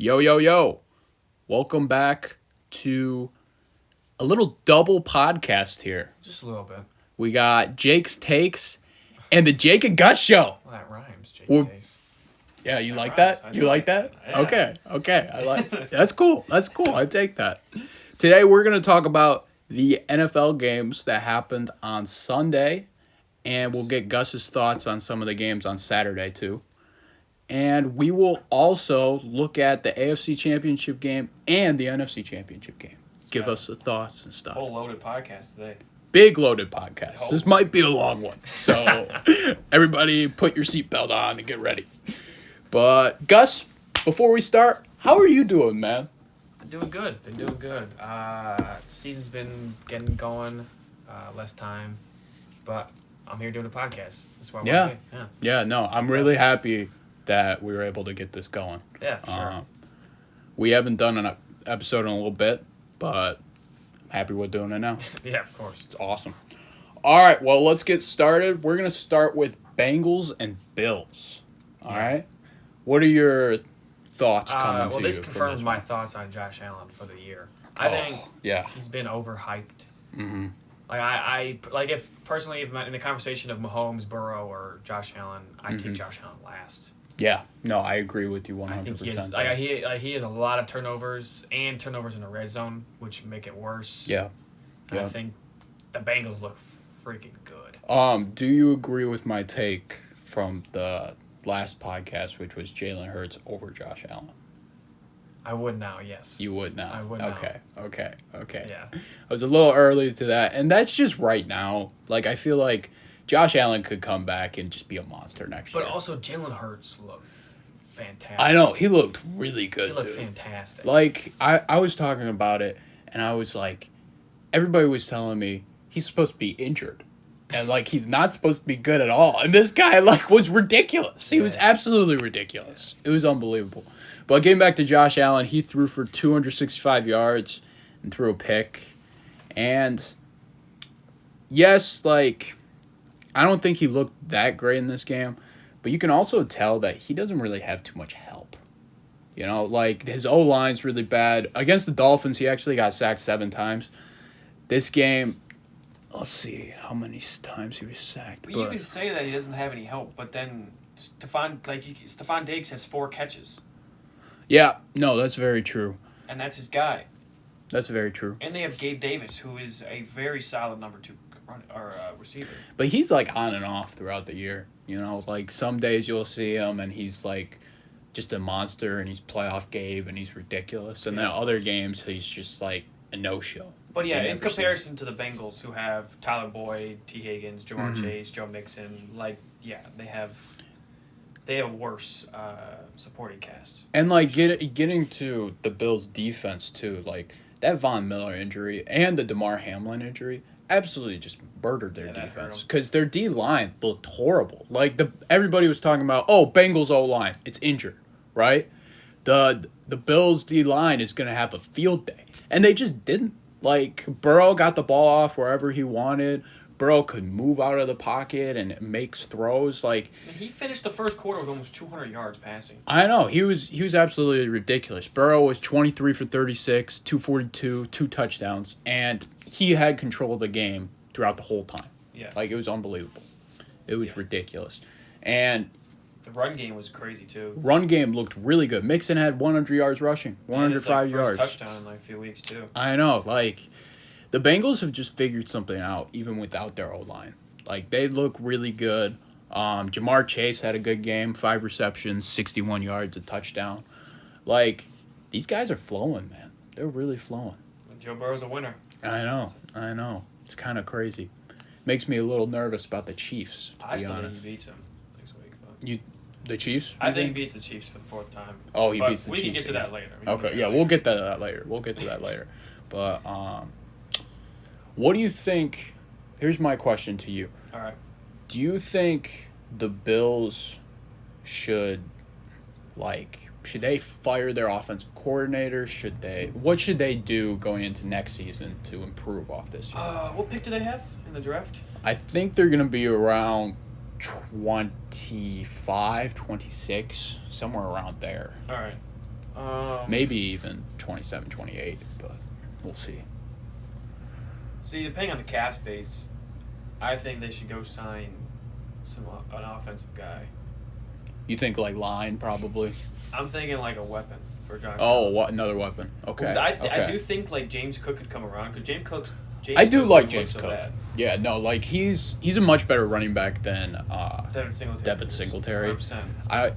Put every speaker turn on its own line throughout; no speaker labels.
Yo, yo, yo. Welcome back to a little double podcast here.
Just a little bit.
We got Jake's Takes and the Jake and Gus Show.
Well, that rhymes, Jake's Takes.
Yeah, you like
rhymes.
that? You like that?
Yeah.
Okay. I like That's cool. I take that. Today we're going to talk about the NFL games that happened on Sunday, and we'll get Gus's thoughts on some of the games on Saturday too. And we will also look at the AFC Championship game and the NFC Championship game. Give us the thoughts and stuff.
Whole loaded podcast today.
Big loaded podcast. This might be a long one. So everybody put your seatbelt on and get ready. But Gus, before we start, how are you doing, man?
Been doing good. Season's been getting going, less time. But I'm here doing a podcast. That's why
Yeah. I'm really happy that we were able to get this going.
Yeah, sure.
We haven't done an episode in a little bit, but I'm happy we're doing it now.
Yeah, of course.
It's awesome. All right, well, let's get started. We're going to start with Bengals and Bills. All right? What are your thoughts coming to you?
Well, this confirms my thoughts on Josh Allen for the year. I think he's been overhyped.
Mm-hmm.
Like if in the conversation of Mahomes, Burrow, or Josh Allen, I take Josh Allen last.
Yeah, no, I agree with you 100%.
I think he has a lot of turnovers and turnovers in the red zone, which make it worse.
Yeah.
I think the Bengals look freaking good.
Do you agree with my take from the last podcast, which was Jalen Hurts over Josh Allen?
I would now, yes.
You would now.
I would now.
Okay.
Yeah.
I was a little early to that, and that's just right now. Like, I feel like Josh Allen could come back and just be a monster next year.
But also, Jalen Hurts looked fantastic.
I know. He looked really good,
He looked fantastic.
Like, I was talking about it, and I was like, everybody was telling me he's supposed to be injured. And, like, he's not supposed to be good at all. And this guy, like, was ridiculous. He was absolutely ridiculous. It was unbelievable. But getting back to Josh Allen, he threw for 265 yards and threw a pick. And, yes, like, I don't think he looked that great in this game. But you can also tell that he doesn't really have too much help. You know, like, his O-line's really bad. Against the Dolphins, he actually got sacked 7 times. This game, let's see how many times he was sacked.
But you can say that he doesn't have any help, but then Stephon Diggs has 4 catches.
Yeah, no, that's very true.
And that's his guy.
That's very true.
And they have Gabe Davis, who is a very solid number 2 receiver.
But he's, like, on and off throughout the year. You know, like, some days you'll see him and he's, like, just a monster and he's playoff Gabe and he's ridiculous. And then other games he's just, like, a no-show.
But, yeah, in comparison to the Bengals, who have Tyler Boyd, T. Higgins, Jamar Chase, Joe Mixon, they have a worse supporting cast.
And, like, getting to the Bills' defense, too, like, that Von Miller injury and the DeMar Hamlin injury absolutely just murdered their defense. Because their D-line looked horrible. Like, everybody was talking about, Bengals O-line, it's injured, right? The Bills' D-line is going to have a field day. And they just didn't. Like, Burrow got the ball off wherever he wanted. Burrow could move out of the pocket and makes throws. Like,
he finished the first quarter with almost 200 yards passing.
I know. He was absolutely ridiculous. Burrow was 23 for 36, 242, 2 touchdowns, and he had control of the game throughout the whole time.
Yeah.
Like, it was unbelievable. It was ridiculous. And
the run game was crazy, too.
Run game looked really good. Mixon had 100 yards rushing, 105 yards.
First touchdown in like a few weeks, too.
I know. Like, the Bengals have just figured something out, even without their O-line. Like, they look really good. Jamar Chase had a good game, 5 receptions, 61 yards, a touchdown. Like, these guys are flowing, man. They're really flowing.
Joe Burrow's a winner.
I know. It's kind of crazy. Makes me a little nervous about the Chiefs, to
I
be
still
honest.
think he beats him next week. But
The Chiefs?
I think he beats the Chiefs for the 4th time.
Oh, he
but
beats the Chiefs.
We can get to that later.
We'll get to that later. But, what do you think? Here's my question to you.
All right.
Do you think the Bills should they fire their offensive coordinator? What should they do going into next season to improve off this year?
What pick do they have in the draft?
I think they're going to be around 25, 26, somewhere around there.
All right.
Maybe even 27-28, but we'll see.
See, depending on the cap space, I think they should go sign an offensive guy.
You think like line probably?
I'm thinking like a weapon for Josh.
Oh, what another weapon? Okay.
I do think like James Cook could come around because James
I do
Cook
like
doesn't
James
look
Cook.
so bad.
Yeah, no, like he's a much better running back than
Devin Singletary.
100%.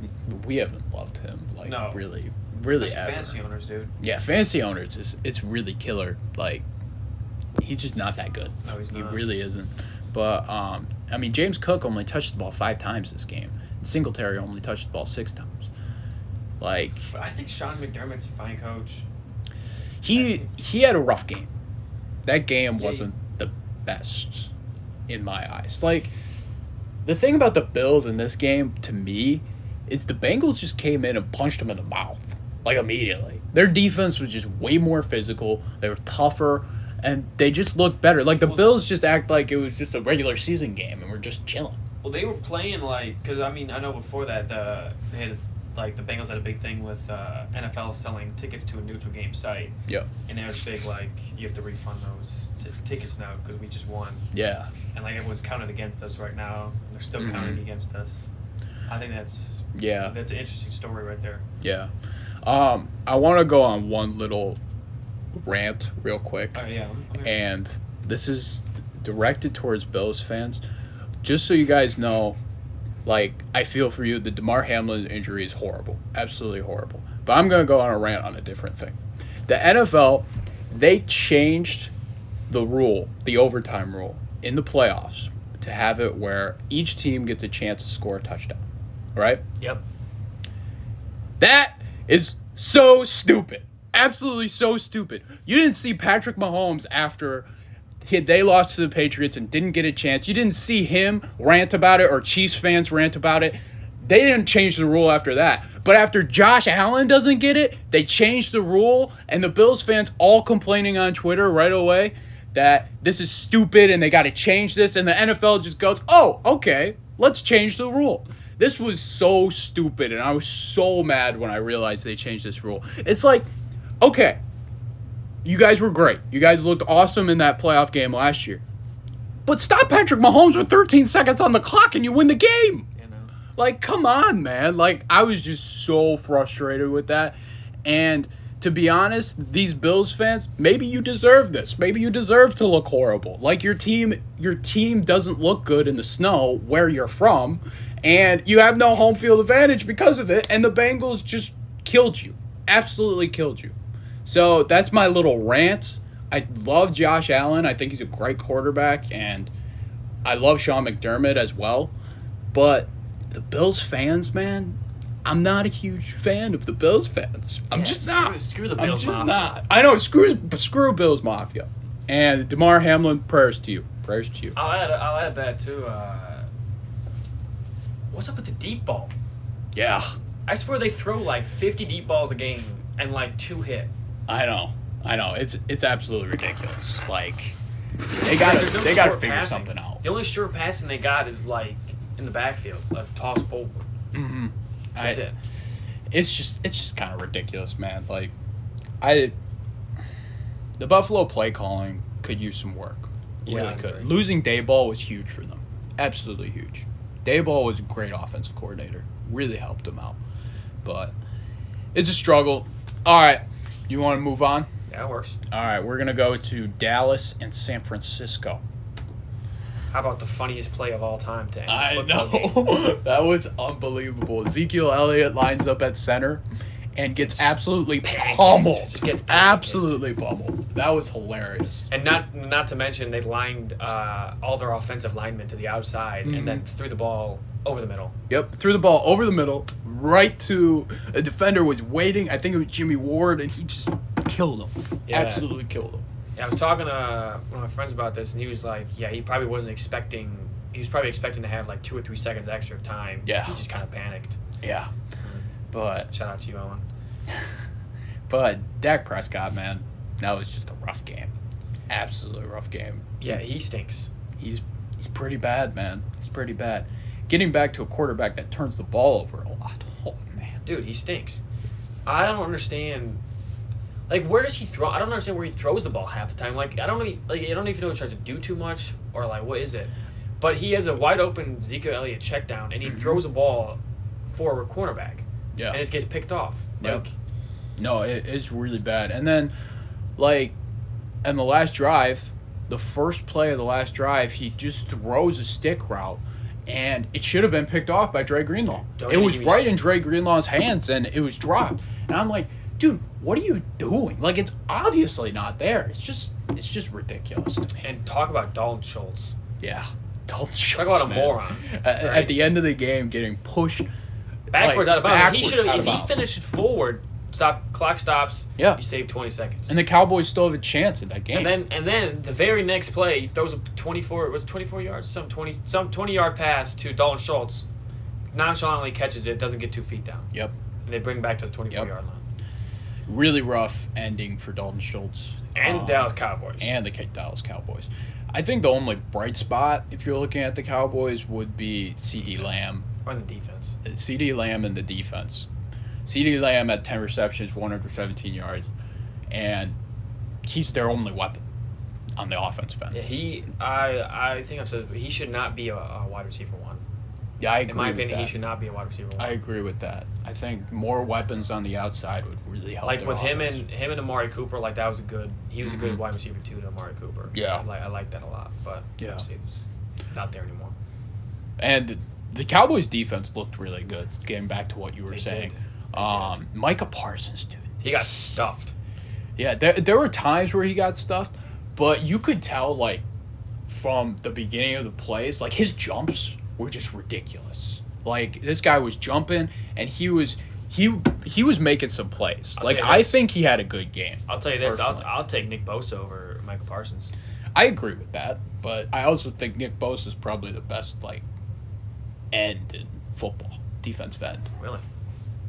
We haven't loved him like
No.
really
Especially
ever.
fantasy owners, dude.
Yeah, fantasy owners it's really killer. Like he's just not that good.
No, he's
He
not.
really isn't. But I mean James Cook only touched the ball 5 times this game. Singletary only touched the ball 6 times. Like
But I think Sean McDermott's a fine coach.
he had a rough game. That game
Yeah,
wasn't the best in my eyes. Like the thing about the Bills in this game to me is the Bengals just came in and punched them in the mouth like immediately. Their defense was just way more physical. They were tougher and they just looked better. Like the Bills just act like it was just a regular season game and we're just chilling.
Well, they were playing like because I mean I know before that they had like the Bengals had a big thing with NFL selling tickets to a neutral game site.
Yeah.
And they was big like you have to refund those tickets now because we just won.
Yeah.
And like everyone's counted against us right now. And they're still counting against us. I think that's an interesting story right there.
Yeah. I want to go on one little rant real quick.
Oh yeah.
And this is directed towards Bills fans. Just so you guys know, like, I feel for you. The DeMar Hamlin injury is horrible. Absolutely horrible. But I'm going to go on a rant on a different thing. The NFL, they changed the rule, the overtime rule, in the playoffs to have it where each team gets a chance to score a touchdown. Right?
Yep.
That is so stupid. Absolutely so stupid. You didn't see Patrick Mahomes after they lost to the Patriots and didn't get a chance. You didn't see him rant about it or Chiefs fans rant about it. They didn't change the rule after that. But after Josh Allen doesn't get it, they changed the rule, and the Bills fans all complaining on Twitter right away that this is stupid and they got to change this, and the NFL just goes, oh, okay, let's change the rule. This was so stupid, and I was so mad when I realized they changed this rule. It's like, okay, you guys were great. You guys looked awesome in that playoff game last year. But stop Patrick Mahomes with 13 seconds on the clock and you win the game.
You know.
Like, come on, man. Like, I was just so frustrated with that. And to be honest, these Bills fans, maybe you deserve this. Maybe you deserve to look horrible. Like, your team doesn't look good in the snow where you're from, and you have no home field advantage because of it, and the Bengals just killed you. Absolutely killed you. So that's my little rant. I love Josh Allen. I think he's a great quarterback, and I love Sean McDermott as well. But the Bills fans, man, I'm not a huge fan of the Bills fans. I'm just not.
Screw the Bills
I'm just
Mafia.
not. I know, screw Bills Mafia. And DeMar Hamlin, prayers to you. Prayers to you.
I'll add that too. What's up with the deep ball?
Yeah,
I swear they throw like 50 deep balls a game and like 2 hit.
I know. It's absolutely ridiculous. Like, they gotta
short
figure
passing.
something out.
The only short passing they got is like in the backfield, a toss forward.
Mm-hmm.
That's it.
It's just kind of ridiculous, man. Like, the Buffalo play calling could use some work. Really
I
could.
agree.
Losing Dayball was huge for them. Absolutely huge. Dayball was a great offensive coordinator. Really helped them out. But it's a struggle. All right. You want to move on?
Yeah, it works.
All right. We're going to go to Dallas and San Francisco.
How about the funniest play of all time to end a
I
football
know.
game?
That was unbelievable. Ezekiel Elliott lines up at center and gets absolutely
pancaked.
pummeled.
Just gets pancaked.
Absolutely pummeled. That was hilarious.
And not to mention they lined all their offensive linemen to the outside and then threw the ball over the middle.
Yep, threw the ball over the middle, right to a defender was waiting. I think it was Jimmy Ward, and he just killed him.
Yeah.
Absolutely killed him.
Yeah, I was talking to one of my friends about this, and he was like, "Yeah, he was probably expecting to have like 2 or 3 seconds extra time.
Yeah.
He just kind of panicked."
Yeah, but
Shout out to you, Owen.
Dak Prescott, man, that was just a rough game. Absolutely rough game.
Yeah, he stinks.
He's pretty bad, man. He's pretty bad. Getting back to a quarterback that turns the ball over a lot. Oh man,
Dude, he stinks. I don't understand. Like, where does he throw? I don't understand where he throws the ball half the time. Like, I don't know. Like, I don't even know if he tries to do too much or like what is it. But he has a wide open Ezekiel Elliott check down, and he throws a ball for a cornerback.
Yeah.
And it gets picked off. Like,
no, it's really bad. And then, like, in the last drive, the first play of the last drive, he just throws a stick route, and it should have been picked off by Dre Greenlaw. It was right in Dre Greenlaw's hands, and it was dropped. And I'm like, dude, what are you doing? Like, it's obviously not there. It's just ridiculous to me.
And talk about Dalton Schultz.
Yeah. Dalton Schultz,
talk about a moron.
At the end of the game, getting pushed
backwards out of bounds. He should have. If
he
finished it forward, clock stops.
Yeah.
You save 20 seconds.
And the Cowboys still have a chance in that game.
And then the very next play, he throws a 24 yards, some 20-yard pass to Dalton Schultz. Nonchalantly catches it, doesn't get 2 feet down.
Yep.
And they bring back to the 24-yard line.
Really rough ending for Dalton Schultz.
And the Dallas Cowboys.
And the Dallas Cowboys. I think the only bright spot, if you're looking at the Cowboys, would be C.D. Lamb.
Or the defense.
C.D. Lamb and the defense. C.D. Lamb had 10 receptions, 117 yards, and he's their only weapon on the offensive end.
Yeah, I think I've said he should not be a wide receiver one.
Yeah, I agree.
In my
with
opinion,
that.
he should not be a wide receiver one.
I agree with that. I think more weapons on the outside would really help.
Like with
offense.
him and Amari Cooper, like that was a good. He was a good wide receiver too to Amari Cooper.
Yeah,
I like that a lot, but obviously it's not there anymore.
And the Cowboys' defense looked really good. Getting back to what you were saying, Micah Parsons, dude,
he got stuffed.
Yeah, there were times where he got stuffed, but you could tell like from the beginning of the plays, like his jumps were just ridiculous. Like this guy was jumping, and he was making some plays. Like I think he had a good game.
I'll tell you this: I'll take Nick Bosa over Micah Parsons.
I agree with that, but I also think Nick Bosa is probably the best like end in football, defensive end.
Really,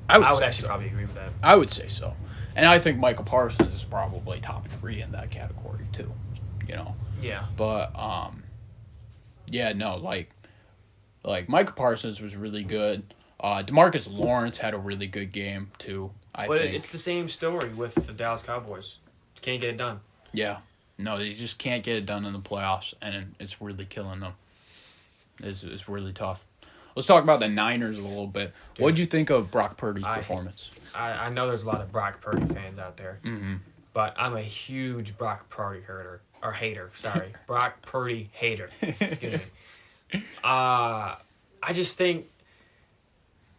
I would
actually probably agree with that.
I would say so, and I think Micah Parsons is probably top 3 in that category too. You know.
Yeah.
But yeah, no, like Micah Parsons was really good. DeMarcus Lawrence had a really good game too. I think
it's the same story with the Dallas Cowboys. Can't get it done.
Yeah, no, they just can't get it done in the playoffs, and it's really killing them. It's really tough. Let's talk about the Niners a little bit. What did you think of Brock Purdy's performance?
I know there's a lot of Brock Purdy fans out there, but I'm a huge Brock Purdy hater. Sorry, Brock Purdy hater. Excuse me. I just think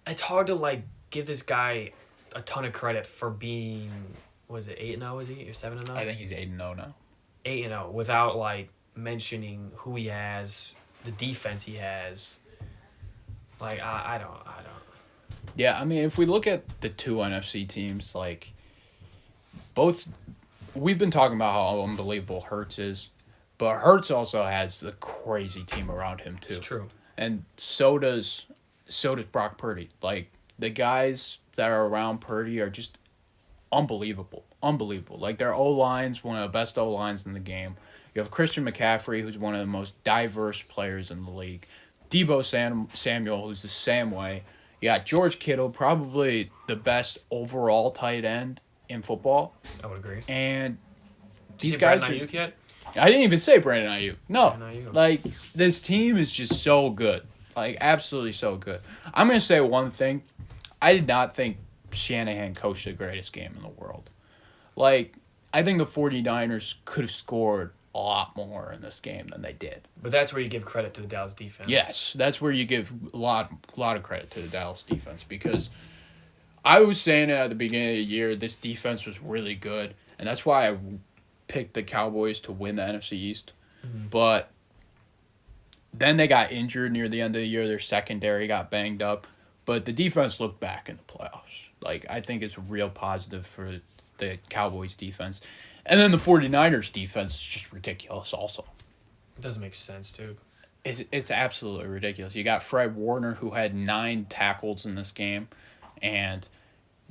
it's hard to like give this guy a ton of credit for being. Was it 8-0? Is he or 7-0?
I think he's 8-0 now.
8-0 without like mentioning who he has, the defense he has. Like I don't.
Yeah, I mean, if we look at the 2 NFC teams, like both, we've been talking about how unbelievable Hurts is, but Hurts also has a crazy team around him too.
It's true.
And so does Brock Purdy. Like the guys that are around Purdy are just unbelievable. Like their O-line's one of the best O-lines in the game. You have Christian McCaffrey, who's one of the most diverse players in the league. Deebo Samuel, who's the same way. You got George Kittle, probably the best overall tight end in football.
I would agree.
And these
guys.
guys.
Ayuk yet?
I didn't even say Brandon Ayuk. No,
Brandon Ayuk.
like this team is just so good, like absolutely so good. I'm gonna say one thing: I did not think Shanahan coached the greatest game in the world. Like I think the 49ers could have scored a lot more in this game than they did.
But that's where you give credit to the Dallas defense.
Yes, that's where you give a lot of credit to the Dallas defense, because I was saying it at the beginning of the year, this defense was really good, and that's why I picked the Cowboys to win the NFC East. Mm-hmm. But then they got injured near the end of the year. Their secondary got banged up, but the defense looked back in the playoffs. Like I think it's a real positive for the Cowboys defense. And then the 49ers defense is just ridiculous also.
It doesn't make sense, dude.
It's absolutely ridiculous. You got Fred Warner, who had 9 tackles in this game, and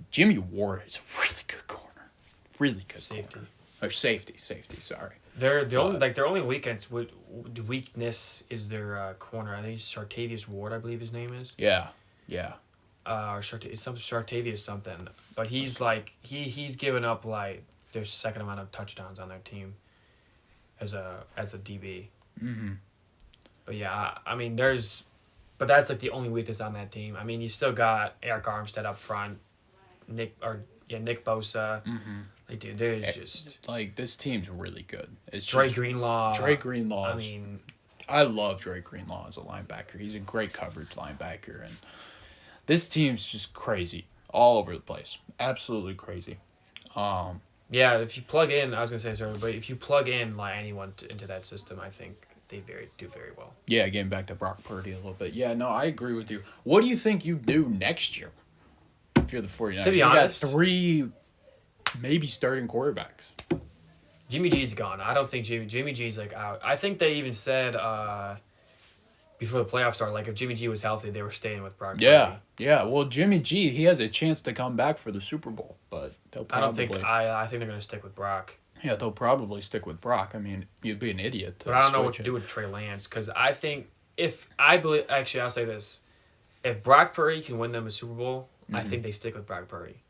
Jimmy Ward is a really good corner. Really good
safety.
Corner. Or safety, sorry.
Their only weakness is their corner. I think it's Chartavius Ward, I believe his name is.
Yeah.
some Chartavius something, but he's like he's given up like their second amount of touchdowns on their team as a DB.
Mm-hmm.
But yeah, I mean but that's like the only weakness on that team. I mean, you still got Eric Armstead up front, Nick Bosa.
Mm-hmm.
Like, dude, there's just
like this team's really good. It's
Dre
just
Greenlaw.
Dre Greenlaw.
I mean,
I love Dre Greenlaw as a linebacker. He's a great coverage linebacker, and this team's just crazy all over the place. Absolutely crazy.
Yeah, if you plug in, I was gonna say sorry, but if you plug in like anyone into that system, I think they do very well.
Yeah, getting back to Brock Purdy a little bit. Yeah, no, I agree with you. What do you think you do next year if you're the 49ers?
To be honest,
you got 3 maybe starting quarterbacks.
Jimmy G's gone. I don't think Jimmy G's like out. I think they even said before the playoffs started, like if Jimmy G was healthy, they were staying with Brock Purdy.
Yeah. Well, Jimmy G, he has a chance to come back for the Super Bowl, but they'll probably.
I think they're gonna stick with Brock.
Yeah, they'll probably stick with Brock. I mean, you'd be an idiot to
But I don't know what
switch
to
it.
do with Trey Lance because I think actually I'll say this, if Brock Purdy can win them a Super Bowl, I think they stick with Brock Purdy.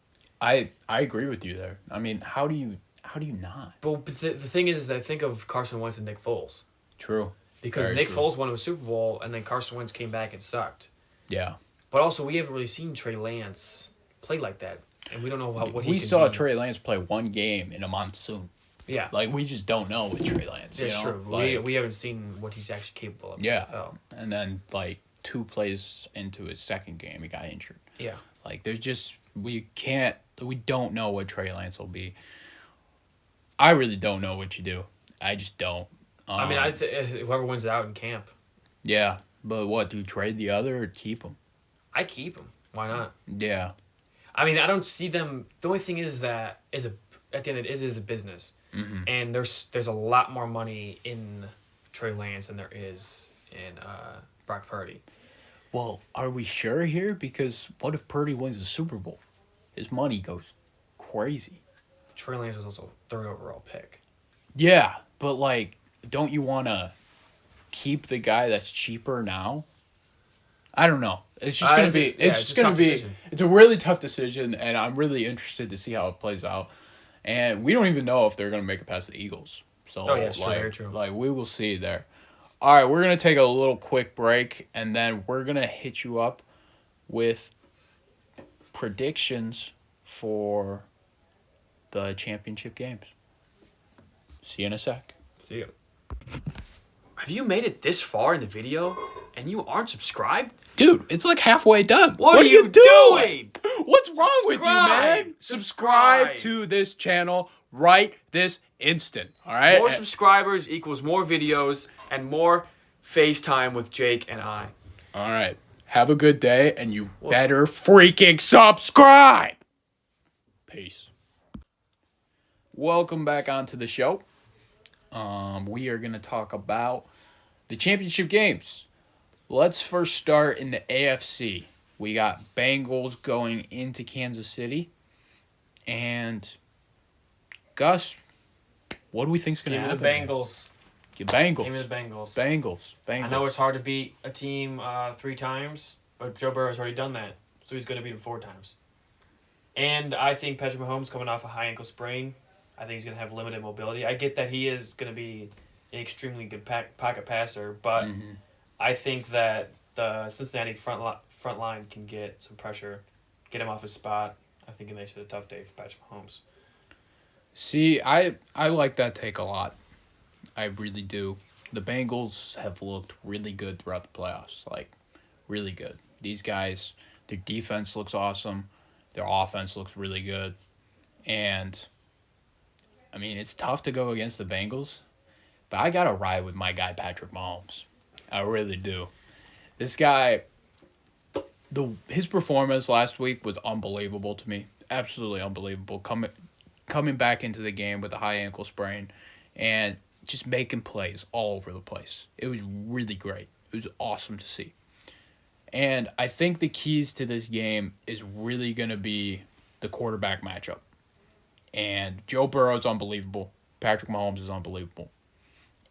I agree with you there. I mean, how do you not?
But the thing is I think of Carson Wentz and Nick Foles.
True.
Because
Very
Nick
true.
Foles won a Super Bowl and then Carson Wentz came back and sucked.
Yeah.
But also we haven't really seen Trey Lance play like that, and we don't know what he
We
can
saw
be.
Trey Lance play one game in a monsoon.
Yeah.
Like, we just don't know with Trey Lance.
That's
you know?
true.
Like,
We haven't seen what he's actually capable of.
yeah.
In the NFL.
And then, like, 2 plays into his second game, he got injured.
Yeah.
Like, we don't know what Trey Lance will be. I really don't know what you do. I just don't.
I mean, whoever wins it out in camp,
Yeah, but what, do you trade the other or keep him?
I keep him. Why not?
Yeah.
I mean, I don't see them. The only thing is that at the end of it is a business, and there's a lot more money in Trey Lance than there is in Brock Purdy.
Well, are we sure here? Because what if Purdy wins the Super Bowl? His money goes crazy.
Trey Lance was also third overall pick.
Yeah, but, like, don't you want to keep the guy that's cheaper now? I don't know. It's just going to be... It's a really tough decision, and I'm really interested to see how it plays out. And we don't even know if they're going to make it past the Eagles. So,
it's true, very true.
Like, we will see there. All right, we're going to take a little quick break, and then we're going to hit you up with predictions for the championship games. See you in a sec.
See you. Have you made it this far in the video and you aren't subscribed?
Dude, it's like halfway done.
What are you doing?
What's wrong with you, man?
Subscribe.
Subscribe to this channel right this instant. All right?
More subscribers equals more videos and more FaceTime with Jake and I.
All right. Have a good day, and you better freaking subscribe. Peace. Welcome back onto the show. We are going to talk about the championship games. Let's first start in the AFC. We got Bengals going into Kansas City. And Gus, what do we think's going to happen?
Give me the Bengals.
Your Bengals.
Give me the Bengals.
Bengals.
I know it's hard to beat a team 3 times, but Joe Burrow's already done that, so he's going to beat him 4 times. And I think Patrick Mahomes coming off a high ankle sprain, I think he's going to have limited mobility. I get that he is going to be an extremely good pocket passer, but I think that the Cincinnati front line can get some pressure, get him off his spot. I think it makes it a tough day for Patrick Mahomes.
See, I like that take a lot. I really do. The Bengals have looked really good throughout the playoffs. Like, really good. These guys, their defense looks awesome. Their offense looks really good. And, I mean, it's tough to go against the Bengals. But I got to ride with my guy, Patrick Mahomes. I really do. This guy, his performance last week was unbelievable to me. Absolutely unbelievable. Coming back into the game with a high ankle sprain and just making plays all over the place. It was really great. It was awesome to see. And I think the keys to this game is really going to be the quarterback matchup. And Joe Burrow is unbelievable. Patrick Mahomes is unbelievable.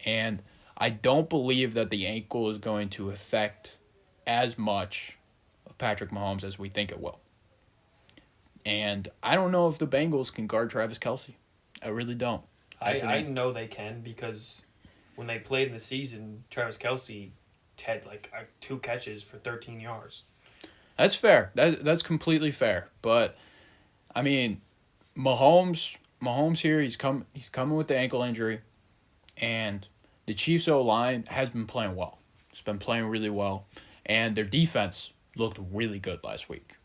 And I don't believe that the ankle is going to affect as much of Patrick Mahomes as we think it will. And I don't know if the Bengals can guard Travis Kelce. I really don't.
I know they can because when they played in the season, Travis Kelce had like 2 catches for 13 yards.
That's fair. That's completely fair. But I mean, Mahomes here, he's coming with the ankle injury, and the Chiefs O-line has been playing well. It's been playing really well, and their defense looked really good last week.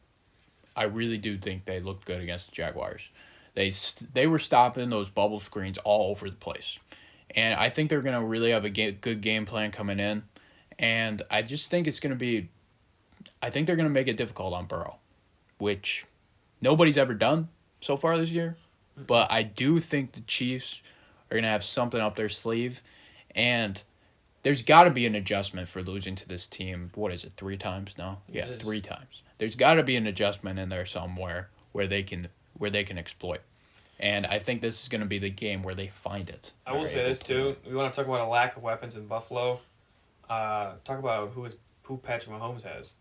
I really do think they looked good against the Jaguars. They were stopping those bubble screens all over the place. And I think they're going to really have a good game plan coming in. And I just think it's going to be – I think they're going to make it difficult on Burrow, which nobody's ever done so far this year. But I do think the Chiefs are going to have something up their sleeve. And there's got to be an adjustment for losing to this team. What is it, 3 times now? Yeah, 3 times. There's got to be an adjustment in there somewhere where they can exploit. And I think this is going to be the game where they find it.
I will say this too. We want to talk about a lack of weapons in Buffalo. Talk about who Patrick Mahomes has.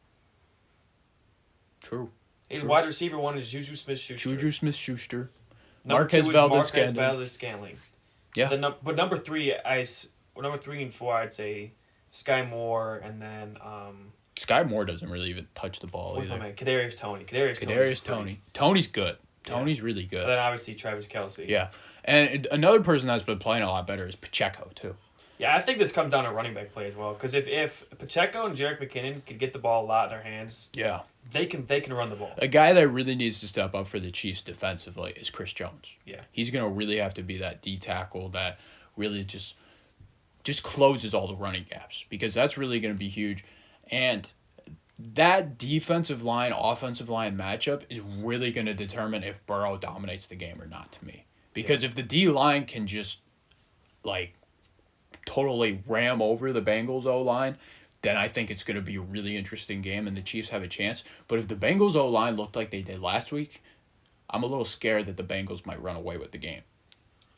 True.
His wide receiver 1 is Juju Smith-Schuster.
Juju Smith-Schuster.
Marquez Valdes-Scantling.
Yeah.
But number 3 and 4, I'd say Sky Moore, and then
Sky Moore doesn't really even touch the ball
what's
either.
my man? Kadarius Toney.
Kadarius Toney. Tony's good. Tony's really good.
And then obviously Travis Kelce.
Yeah. And another person that's been playing a lot better is Pacheco, too.
Yeah, I think this comes down to running back play as well. Because if Pacheco and Jerick McKinnon could get the ball a lot in their hands,
yeah,
they can run the ball.
A guy that really needs to step up for the Chiefs defensively is Chris Jones.
Yeah.
He's going to really have to be that D tackle that really just closes all the running gaps, because that's really going to be huge. And that defensive line, offensive line matchup is really going to determine if Burrow dominates the game or not, to me. Because if the D-line can just, totally ram over the Bengals O-line, then I think it's going to be a really interesting game and the Chiefs have a chance. But if the Bengals O-line looked like they did last week, I'm a little scared that the Bengals might run away with the game.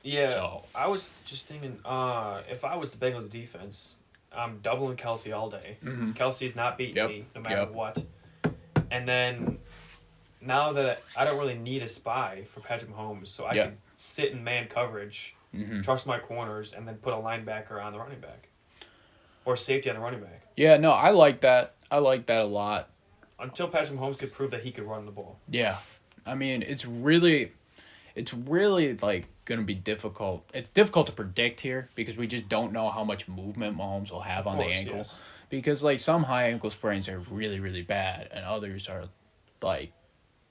Yeah, so I was just thinking, if I was the Bengals defense, I'm doubling Kelce all day.
Mm-hmm.
Kelce's not beating me no matter what. And then now that I don't really need a spy for Patrick Mahomes, so I can sit in man coverage, trust my corners, and then put a linebacker on the running back. Or safety on the running back. Yeah, no, I like that. I like that a lot. Until Patrick Mahomes could prove that he could run the ball.
Yeah. I mean, it's really going to be difficult. It's difficult to predict here because we just don't know how much movement Mahomes will have on the ankle. Yes. Because some high ankle sprains are really, really bad, and others are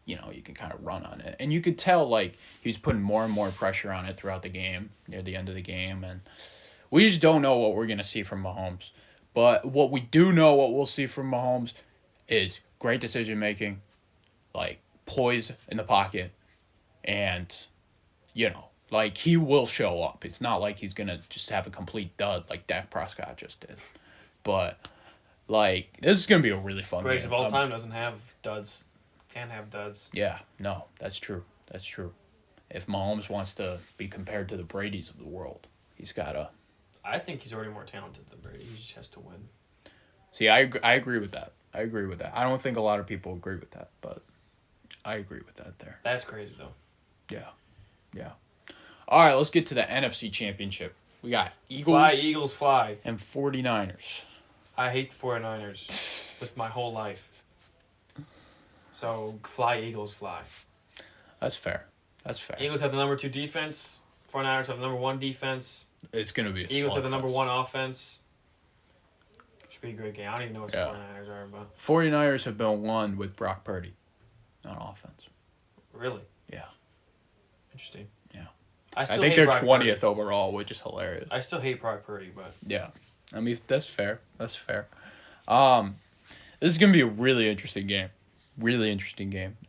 you can kind of run on it. And you could tell he was putting more and more pressure on it throughout the game, near the end of the game, and we just don't know what we're going to see from Mahomes. But what we do know, what we'll see from Mahomes is great decision making, poise in the pocket, and he will show up. It's not like he's going to just have a complete dud like Dak Prescott just did. But, this is going to be a really fun game.
Greatest of all time doesn't have duds. Can't have duds.
Yeah, no, that's true. That's true. If Mahomes wants to be compared to the Bradys of the world, he's got to...
I think he's already more talented than Brady. He just has to win.
See, I agree with that. I don't think a lot of people agree with that, but I agree with that there.
That's crazy, though.
Yeah. All right, let's get to the NFC Championship. We got Eagles.
Fly, Eagles, fly.
And 49ers.
I hate the 49ers with my whole life. So, fly, Eagles, fly.
That's fair.
Eagles have the number 2 defense. 49ers have the number 1 defense.
It's going to be a
Eagles have the number 1 offense. Should be a great game. I don't even know what the 49ers are, but...
49ers have been won with Brock Purdy on offense.
Really?
Yeah.
Interesting.
Yeah.
I
think they're 20th overall, which is hilarious.
I still hate Brock Purdy, but...
Yeah. I mean, that's fair. This is going to be a really interesting game.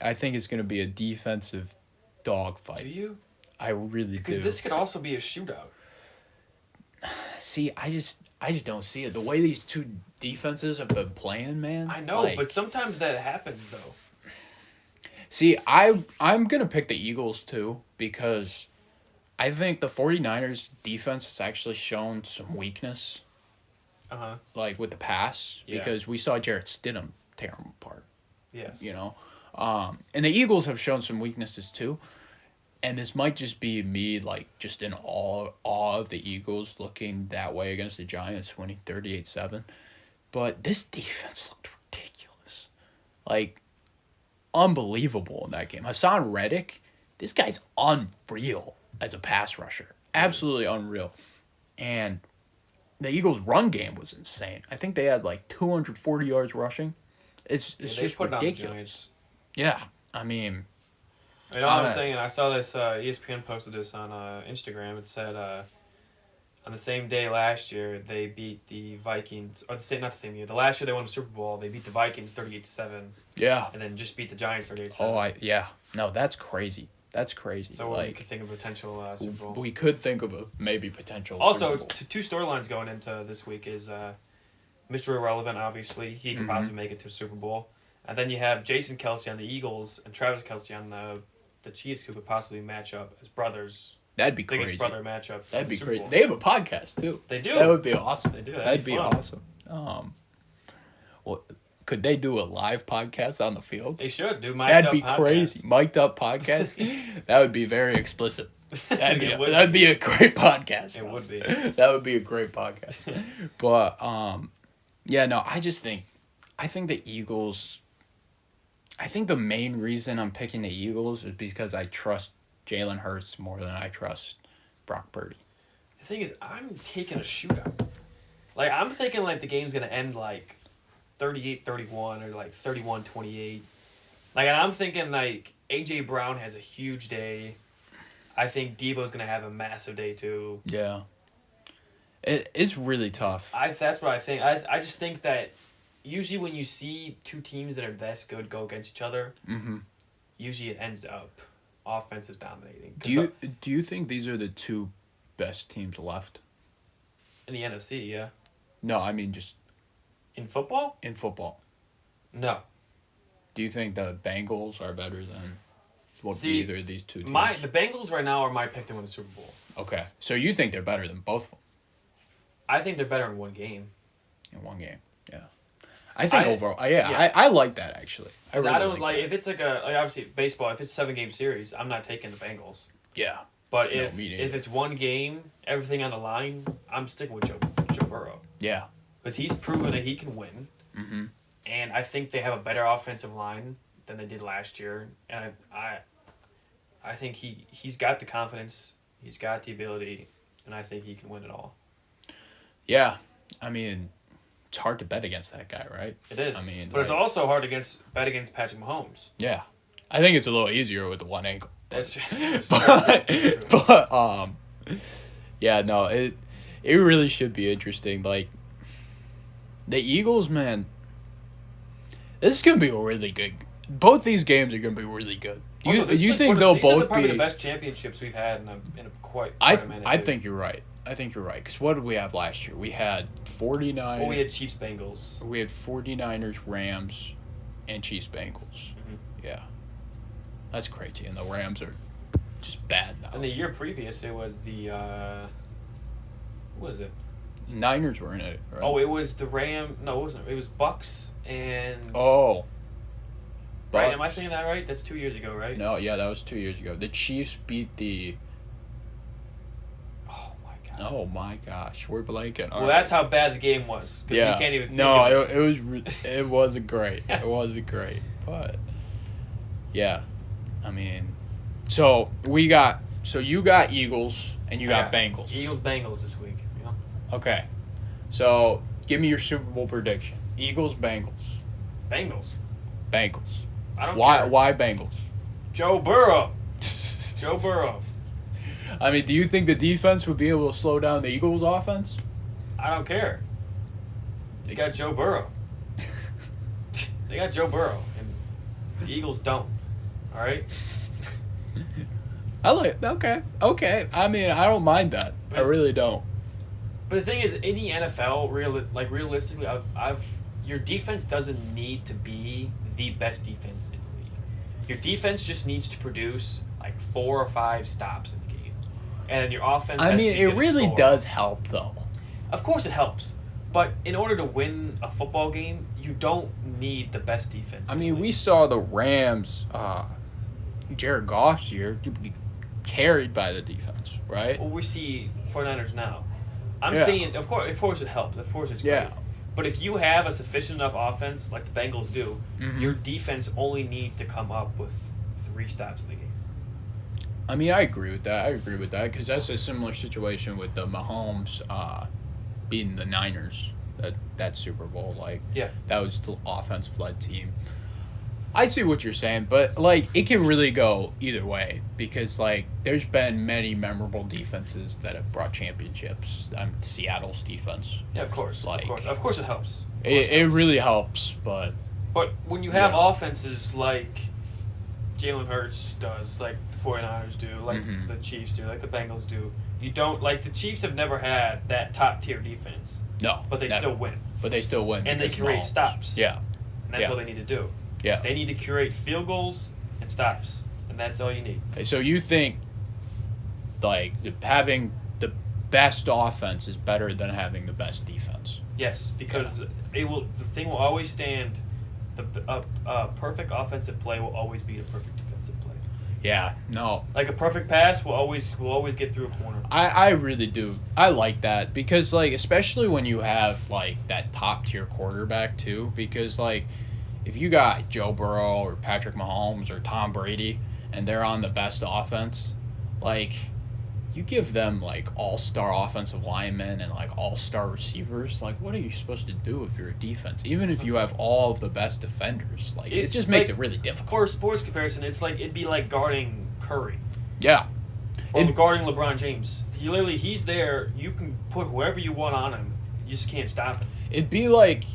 I think it's going to be a defensive dogfight.
Do you?
I really do.
Because this could also be a shootout.
See, I just don't see it. The way these two defenses have been playing, man.
I know, but sometimes that happens, though.
See, I'm going to pick the Eagles, too, because I think the 49ers defense has actually shown some weakness.
Uh-huh.
With the pass, because we saw Jarrett Stidham tear them apart.
Yes.
You know, and the Eagles have shown some weaknesses too. And this might just be me, like, just in awe of the Eagles looking that way against the Giants, winning 38-7. But this defense looked ridiculous. Like, unbelievable in that game. Hassan Reddick, this guy's unreal as a pass rusher. Absolutely unreal. And the Eagles' run game was insane. I think they had, like, 240 yards rushing. It's just ridiculous. Yeah, I mean...
You know what I'm saying? I saw this, ESPN posted this on Instagram. It said on the same day last year, they beat the Vikings, or not the same year. The last year they won the Super Bowl, they beat the Vikings 38-7.
Yeah.
And then just beat the Giants 38-7.
Oh, yeah. No, that's crazy. That's crazy.
So we could think of a potential Super Bowl.
We could think of a maybe potential
Also,
Super Bowl.
two storylines going into this week is Mr. Irrelevant, obviously. He could possibly make it to a Super Bowl. And then you have Jason Kelce on the Eagles and Travis Kelce on the Chiefs, who could possibly match up as brothers.
That'd be crazy.
Biggest brother matchup.
That'd be crazy. They have a podcast too.
They do.
That would be awesome.
They do.
That'd be awesome. Well, could they do a live podcast on the field?
They should do.
That'd be crazy. Mic'd up podcast. That would be very explicit. That'd be a great podcast.
It would be.
That would be a great podcast. But yeah, no, I think the Eagles. I think the main reason I'm picking the Eagles is because I trust Jalen Hurts more than I trust Brock Purdy.
The thing is, I'm taking a shootout. Like, I'm thinking, like, the game's going to end, like, 38-31 or, like, 31-28. Like, and I'm thinking, like, A.J. Brown has a huge day. I think Debo's going to have a massive day, too.
Yeah. It's really tough.
That's what I think. I just think that usually when you see two teams that are this good go against each other, usually it ends up offensive dominating.
Do you think these are the two best teams left?
In the NFC, yeah.
No, I mean just...
In football?
In football.
No.
Do you think the Bengals are better than either of these two teams?
The Bengals right now are my pick to win the Super Bowl.
Okay. So you think they're better than both of them?
I think they're better in one game.
In one game, yeah. I think overall, I like that actually. I don't
like if it's like obviously baseball. If it's a 7-game series, I'm not taking the Bengals.
Yeah.
But if it's one game, everything on the line, I'm sticking with Joe Burrow.
Yeah.
Because he's proven that he can win.
Mm-hmm.
And I think they have a better offensive line than they did last year. And I think he's got the confidence, he's got the ability, and I think he can win it all.
Yeah, I mean. It's hard to bet against that guy, right?
It is.
I mean,
but it's also hard to bet against Patrick Mahomes.
Yeah, I think it's a little easier with the one ankle.
That's true.
But yeah, no, it really should be interesting. Like the Eagles, man, this is gonna be a really good. Both these games are gonna be really good. You think they'll both be
probably the best championships we've had in quite a minute?
I think you're right. Because what did we have last year? We had 49.
Well, we had Chiefs Bengals.
We had 49ers, Rams, and Chiefs Bengals. Mm-hmm. Yeah. That's crazy. And the Rams are just bad now.
And the year previous, it was the. What was it?
Niners were in it, right?
Oh, it was the No, it wasn't. It was Bucks and.
Oh.
Bucks. Right? Am I thinking that right? That's 2 years ago, right?
No, yeah, that was 2 years ago. The Chiefs beat the. Oh my gosh, we're blanking.
Well, that's how bad the game was.
Yeah.
We can't even.
It wasn't great. It wasn't great, but yeah, I mean, you got Eagles and you got Bengals.
Eagles Bengals this week. Yeah.
Okay, so give me your Super Bowl prediction. Eagles Bengals.
Bengals.
I
don't care.
Why Bengals?
Joe Burrow. Joe Burrow.
I mean, do you think the defense would be able to slow down the Eagles' offense?
I don't care. They got Joe Burrow. They got Joe Burrow, and the Eagles don't. All right?
Okay. I mean, I don't mind that. I really don't.
But the thing is, in the NFL, realistically, your defense doesn't need to be the best defense in the league. Your defense just needs to produce like 4 or 5 stops in the game. And your offense.
I mean, it really does help, though.
Of course, it helps, But in order to win a football game, you don't need the best defense.
I mean, we saw the Rams, Jared Goff's year, be carried by the defense, right?
Well, we see 49ers now. I'm
Yeah.
saying, of course it helps. Of course it's great.
Yeah.
But if you have a sufficient enough offense, like the Bengals do,
Mhm.
your defense only needs to come up with 3 stops in the game.
I mean, I agree with that. Because that's a similar situation with the Mahomes beating the Niners, that Super Bowl. Like,
Yeah.
that was the offense-led team. I see what you're saying, but, like, it can really go either way because, like, there's been many memorable defenses that have brought championships. Seattle's defense.
Yeah, of course.
Like,
Of course it helps.
It really helps, but...
But when you have
Yeah.
offenses like Jalen Hurts does, like the 49ers do, like
Mhm.
the Chiefs do, like the Bengals do, you don't, like the Chiefs have never had that top tier defense,
No.
but they
never.
still win.
But they still win.
And they
because
create
Mahomes.
stops.
Yeah.
And that's
Yeah.
what they need to do.
Yeah.
They need to curate field goals and stops, and that's all you need.
So you think, like, having the best offense is better than having the best defense?
Yes, because the thing will always stand. The perfect offensive play will always be a perfect defensive play.
Yeah. No.
Like a perfect pass will always get through a corner.
I really do. I like that because, like, especially when you have, like, that top-tier quarterback, too, because, like, if you got Joe Burrow or Patrick Mahomes or Tom Brady and they're on the best offense, like, you give them, like, all-star offensive linemen and, like, all-star receivers, like, what are you supposed to do if you're a defense? Even if you have all of the best defenders, like, it just makes it really difficult.
For a sports comparison, it'd be like guarding Curry.
Yeah.
Or guarding LeBron James. He's there, you can put whoever you want on him, you just can't stop him.
It'd be like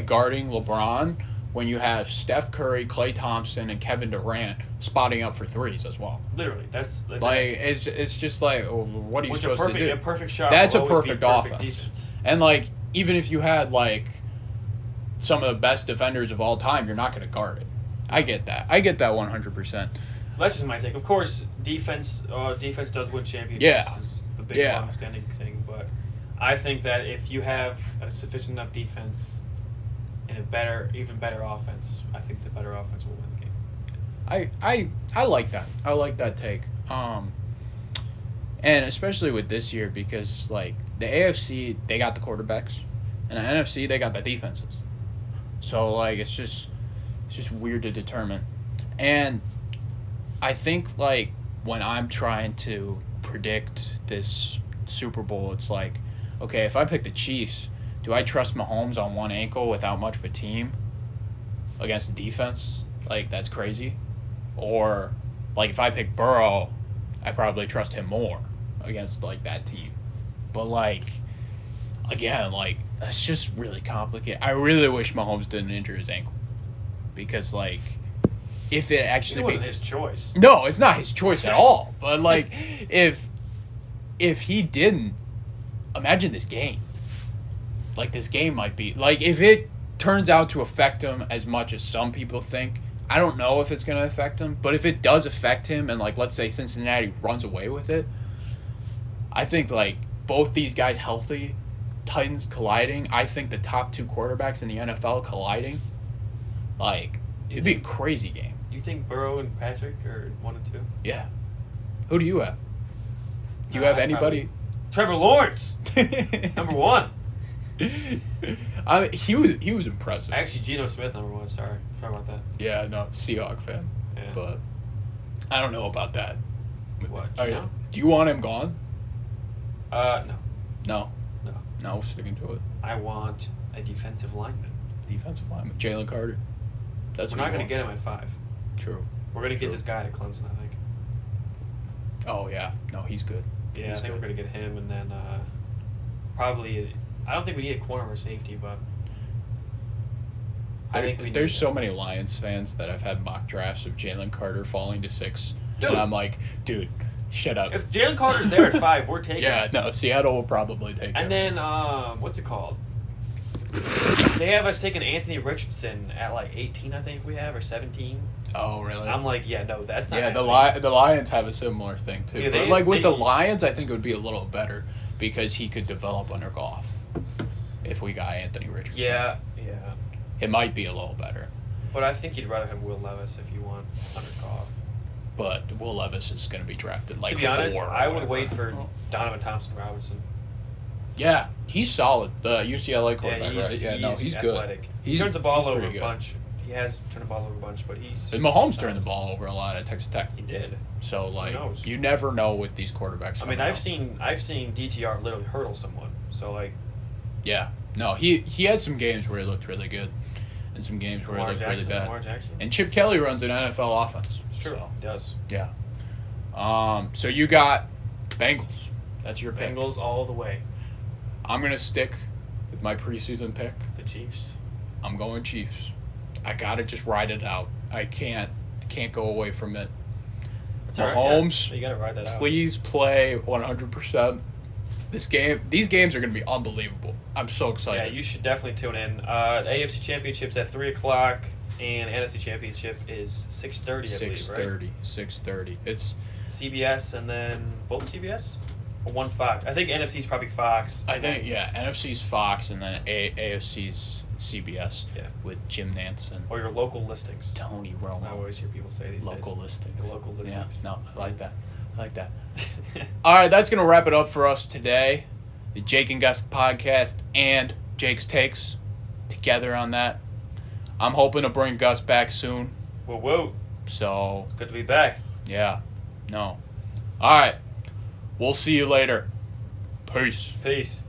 guarding LeBron when you have Steph Curry, Klay Thompson, and Kevin Durant spotting up for threes as well.
Literally, that's
Like, it's just like, oh, what are you supposed to do?
A perfect shot.
That's
will
a
always be
perfect offense.
defense.
And, like, even if you had, like, some of the best defenders of all time, you're not going to guard it. I get that 100%.
That's just my take. Of course, defense does win championships.
Yeah.
Is the big
Yeah.
long-standing thing. But I think that if you have a sufficient enough defense and even better offense, I think the better offense will win the game.
I like that. I like that take. And especially with this year because, like, the AFC, they got the quarterbacks, and the NFC, they got the defenses. So, like, it's just weird to determine. And I think, like, when I'm trying to predict this Super Bowl, it's like, okay, if I pick the Chiefs, do I trust Mahomes on one ankle without much of a team against the defense? Like, that's crazy. Or, like, if I pick Burrow, I probably trust him more against, like, that team. But, like, again, like, that's just really complicated. I really wish Mahomes didn't injure his ankle. Because, like, if it actually...
It wasn't his choice.
No, it's not his choice at all. But, like, if he didn't, imagine this game. Like, this game might be... Like, if it turns out to affect him as much as some people think, I don't know if it's going to affect him. But if it does affect him, and, like, let's say Cincinnati runs away with it, I think, like, both these guys healthy, Titans colliding, I think the top 2 quarterbacks in the NFL colliding, like, it'd be a crazy game.
You think Burrow and Patrick are 1 and 2?
Yeah. Who do you have? Do you have anybody?
Trevor Lawrence, number 1.
I mean, he was impressive.
Actually, Geno Smith, number 1. Sorry about that.
Yeah, no, Seahawk fan.
Yeah.
But I don't know about that.
What?
Do you want him gone?
No.
No.
No.
No, sticking to it.
I want a defensive lineman.
Defensive lineman. Jalen Carter. That's
We're
what
not
you
going to
want.
get him at 5.
True.
We're going to
True.
get this guy to Clemson, I think.
Oh, yeah. No, he's good.
Yeah,
He's
I think
good.
we're going to get him, and then probably... I don't think we need a corner or safety, but... I think we need
There's so many Lions fans that have had mock drafts of Jalen Carter falling to 6.
Dude.
And I'm like, dude, shut up.
If Jalen Carter's there at 5, we're taking
Yeah,
him.
no, Seattle will probably take him.
And then, what's it called? They have us taking Anthony Richardson at like 18, I think we have, or 17.
Oh, really?
I'm like, yeah, no, that's not
Yeah,
happening.
the Lions have a similar thing, too.
Yeah,
but, like, with the Lions, I think it would be a little better because he could develop under Goff. if we got Anthony Richardson.
Yeah.
It might be a little better.
But I think you'd rather have Will Levis if you want under Goff.
But Will Levis is going to be drafted like
To be honest,
4 or
I would
whatever.
wait for Donovan Thompson-Robinson.
Yeah, he's solid. The UCLA quarterback,
Yeah,
right?
he's,
Yeah, no, he's good.
athletic.
He
He turns the ball over
pretty
a
good.
bunch. He has turned the ball over a bunch, but he's...
And Mahomes turned the ball over a lot at Texas Tech.
He did.
So, like,
knows?
you never know with these quarterbacks.
I mean,
coming
I've
out.
seen DTR literally hurdle someone. So, like...
Yeah. No, he had some games where he looked really good and some games where he looked really bad.
Lamar Jackson.
And Chip Kelly runs an NFL offense.
It's true.
So,
He does.
yeah. So you got Bengals. That's your pick.
Bengals all the way.
I'm going to stick with my preseason pick.
The Chiefs.
I'm going Chiefs. I got to just ride it out. I can't go away from it.
It's all right,
Mahomes,
yeah. You got to ride that out.
please play 100%. These games are going to be unbelievable. I'm so excited.
Yeah, you should definitely tune in. AFC Championship's at 3 o'clock, and NFC Championship is 6:30, I believe, right?
6:30. It's
CBS and then both CBS? Or one Fox? I think NFC's probably Fox.
I think NFC's Fox and then AFC's CBS.
Yeah.
With Jim Nantz and
Or your local listings.
Tony Romo.
I always hear people say these
Local
days.
listings.
The local listings.
Yeah, no, I like that. All right, that's going to wrap it up for us today. The Jake and Gus podcast and Jake's Takes together on that. I'm hoping to bring Gus back soon.
Whoa.
So,
It's good to be back.
yeah. No. All right. We'll see you later. Peace.
Peace.